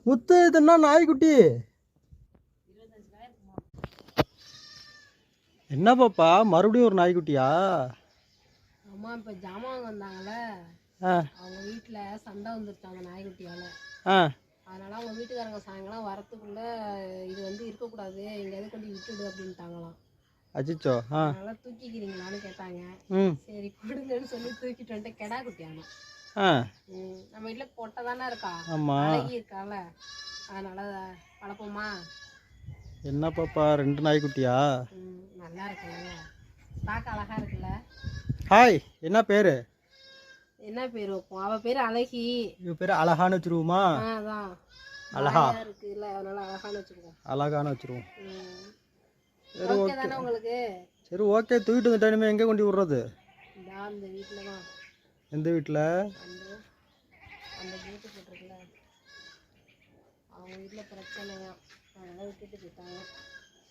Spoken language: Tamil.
முத்து இதுன்னா நாய்க்குட்டி. என்ன பாப்பா மறுபடியும் ஒரு நாய்க்குட்டியா? அம்மா இப்போ ஜாமான் வந்தாங்கல்ல, அவங்க வீட்டில் சண்டை வந்துருச்சு அந்த நாய்க்குட்டியால். அதனால அவங்க வீட்டுக்காரங்க சாயங்காலம் வரத்துக்குள்ள இது வந்து இருக்கக்கூடாது, எங்கேயாவது கொண்டு விட்டுடு அப்படின்ட்டாங்களாம். அச்சிச்சோ. அதனால தூக்கிக்கிறீங்களான்னு கேட்டாங்க. சரி கொடுங்கன்னு சொல்லி தூக்கிட்டு வந்துட்டு கெடா குட்டியானோ. நம்ம வீட்டில் பொட்டை தானே இருக்கா, அழகி இருக்கால, அதனால வளர்ப்போமா. என்ன பாப்பா 2 நாய்க்குட்டியா? நல்லா இருக்குல்ல, பார்க்க அழகா இருக்குல்ல. ஹாய், என்ன பேரு? என்ன பேர் வைப்போம்? அவ பேரு அழகி, இவ பேரு அழகான்னு வச்சிருவோமா? அதான் அழகா இருக்குல்ல, அதனால அழகான்னு வச்சிருக்கோம். அழகான்னு வச்சிருவோம். சரி ஓகே தானே உங்களுக்கு? சரி ஓகே. தூக்கிட்டு வந்துட்டா இனிமே எங்கே கொண்டு விடுறது? இந்த வீட்டில் தான். எந்த வீட்டில்? அந்த கேட்டு போட்டிருக்குல்ல, அவங்க வீட்டில் பிரச்சனையா, அதனால விட்டுட்டு போயிட்டாங்க.